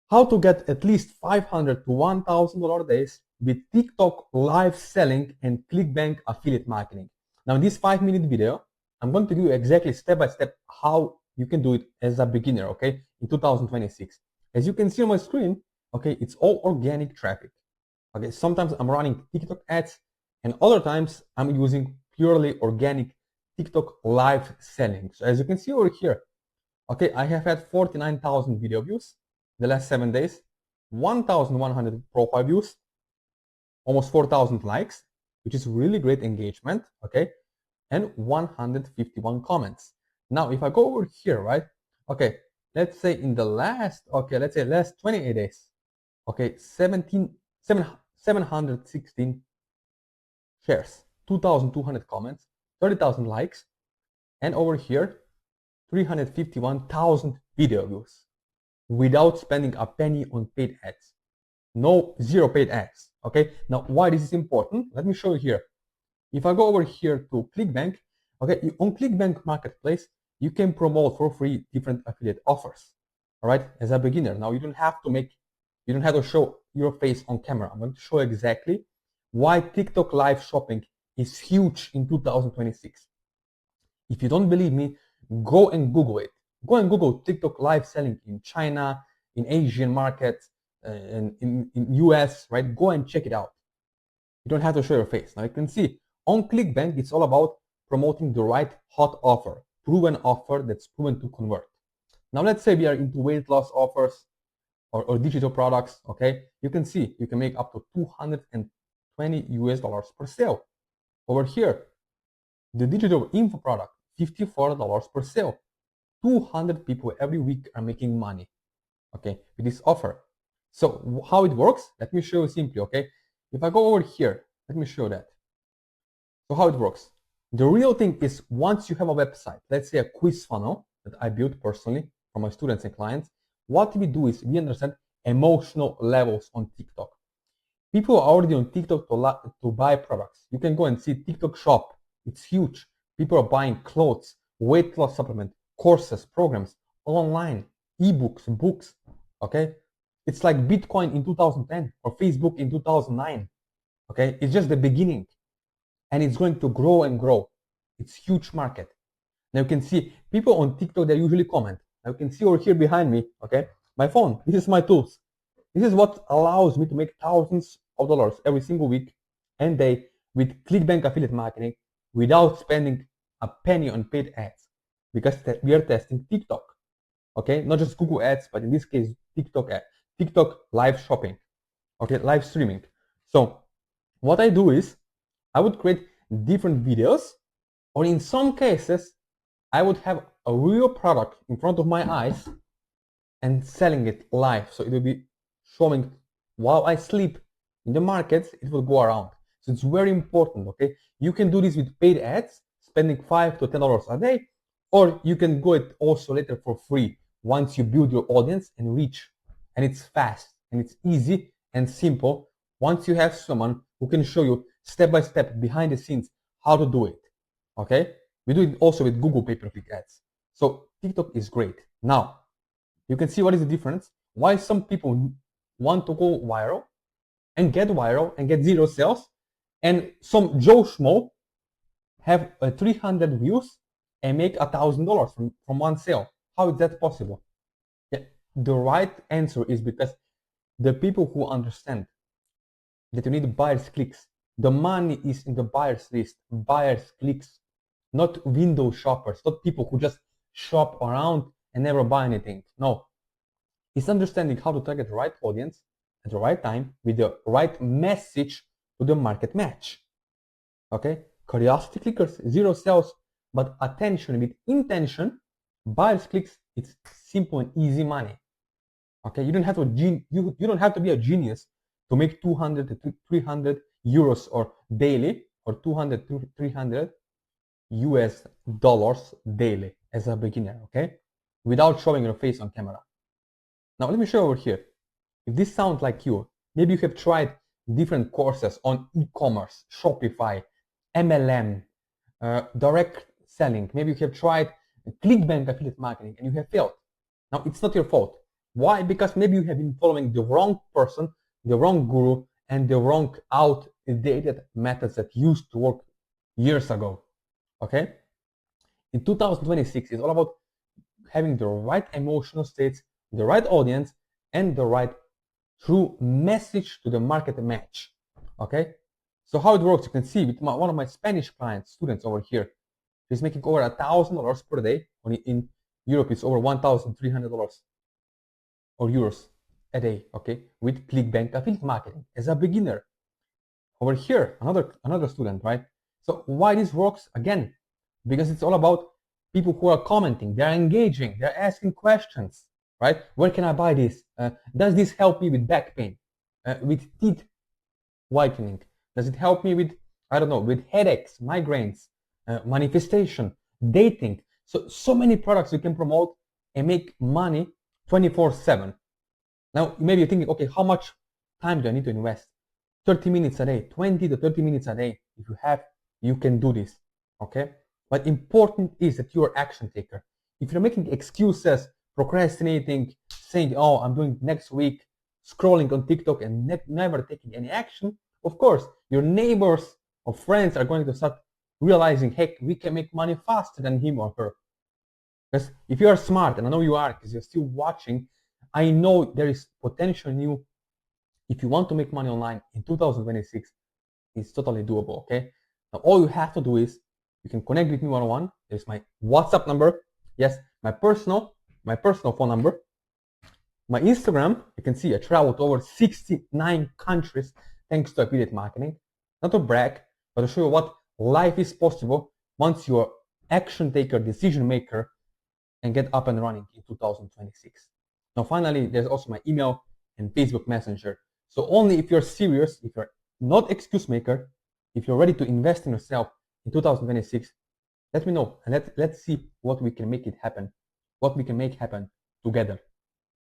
How to get at least $500 to $1,000 days with TikTok live selling and ClickBank affiliate marketing. Now in this 5-minute video, I'm going to give you exactly step by step how you can do it as a beginner, okay, in 2026. As you can see on my screen, okay, it's all organic traffic. Okay, sometimes I'm running TikTok ads and other times I'm using purely organic TikTok live selling. So as you can see over here, okay, I have had 49,000 video views the last 7 days, 1,100 profile views, almost 4,000 likes, which is really great engagement, okay, and 151 comments. Now, if I go over here, right, okay, let's say in the last, okay, let's say last 28 days, okay, 716 shares, 2,200 comments, 30,000 likes, and over here, 351,000 video views without spending a penny on paid ads. No, zero paid ads. Okay, now why this is important? Let me show you here. If I go over here to ClickBank, okay, on ClickBank Marketplace, you can promote for free different affiliate offers. All right, as a beginner, now you don't have to show your face on camera. I'm going to show exactly why TikTok live shopping is huge in 2026. If you don't believe me, go and Google it. Go and Google TikTok live selling in China, in Asian markets, and in US, right? Go and check it out. You don't have to show your face. Now you can see on ClickBank, it's all about promoting the right hot offer, proven offer that's proven to convert. Now let's say we are into weight loss offers or digital products, okay? You can see you can make up to $220 per sale. Over here, the digital info product, $54 per sale. 200 people every week are making money, okay, with this offer. So how it works, let me show you simply, okay? If I go over here, let me show that. So how it works. The real thing is once you have a website, let's say a quiz funnel that I built personally for my students and clients, what we do is we understand emotional levels on TikTok. People are already on TikTok to buy products. You can go and see TikTok shop. It's huge. People are buying clothes, weight loss supplement, courses, programs, online, ebooks, books, okay? It's like Bitcoin in 2010 or Facebook in 2009, okay? It's just the beginning and it's going to grow and grow. It's huge market. Now you can see people on TikTok, they usually comment. Now you can see over here behind me, okay? My phone, this is my tools. This is what allows me to make thousands of dollars every single week and day with ClickBank affiliate marketing without spending a penny on paid ads because we are testing TikTok, okay? Not just Google ads, but in this case, TikTok live shopping, okay? Live streaming. So what I do is I would create different videos, or in some cases, I would have a real product in front of my eyes and selling it live. So it will be showing while I sleep in the markets, it will go around. So it's very important, okay? You can do this with paid ads, spending $5 to $10 a day, or you can go it also later for free once you build your audience and reach. And it's fast and it's easy and simple once you have someone who can show you step by step behind the scenes how to do it, okay? We do it also with Google pay-per-click ads. So TikTok is great. Now, you can see what is the difference, why some people want to go viral and get zero sales, and some Joe Schmo have 300 views and make $1,000 from one sale. How is that possible? Yeah, the right answer is because the people who understand that you need buyers clicks, the money is in the buyers list, buyers clicks, not window shoppers, not people who just shop around and never buy anything. No, it's understanding how to target the right audience at the right time with the right message to the market match. Okay, curiosity clickers, zero sales, but attention with intention, buyers clicks, it's simple and easy money. Okay, you don't have to be a genius to make 200 to 300 euros or daily, or 200 to 300 US dollars daily as a beginner, okay, without showing your face on camera. Now let me show over here. If this sounds like you, maybe you have tried different courses on e-commerce, Shopify, MLM, direct selling. Maybe you have tried ClickBank affiliate marketing and you have failed. Now it's not your fault. Why? Because maybe you have been following the wrong person, the wrong guru, and the wrong outdated methods that used to work years ago. Okay? In 2026, it's all about having the right emotional states, the right audience, and the right true message to the market match. Okay? So how it works, you can see with one of my Spanish clients, students over here, he's making over $1,000 per day. In Europe, it's over $1,300 or euros a day, okay, with ClickBank affiliate marketing as a beginner. Over here, another student, right? So why this works? Again, because it's all about people who are commenting, they're engaging, they're asking questions, right? Where can I buy this? Does this help me with back pain, with teeth whitening? Does it help me with, I don't know, with headaches, migraines, manifestation, dating? So many products you can promote and make money 24/7. Now, maybe you're thinking, okay, how much time do I need to invest? 30 minutes a day, 20 to 30 minutes a day. If you have, you can do this, okay? But important is that you're an action taker. If you're making excuses, procrastinating, saying, oh, I'm doing next week, scrolling on TikTok and never taking any action, of course, your neighbors or friends are going to start realizing, heck, we can make money faster than him or her. Because if you are smart, and I know you are because you're still watching, I know there is potential in you. If you want to make money online in 2026, it's totally doable, okay? Now, all you have to do is you can connect with me one-on-one. There's my WhatsApp number. Yes, my personal phone number. My Instagram, you can see I traveled to over 69 countries thanks to affiliate marketing. Not to brag, but to show you what life is possible once you're action taker, decision maker, and get up and running in 2026. Now, finally, there's also my email and Facebook Messenger. So only if you're serious, if you're not excuse maker, if you're ready to invest in yourself in 2026, let me know and let's see what we can make it happen, what we can make happen together.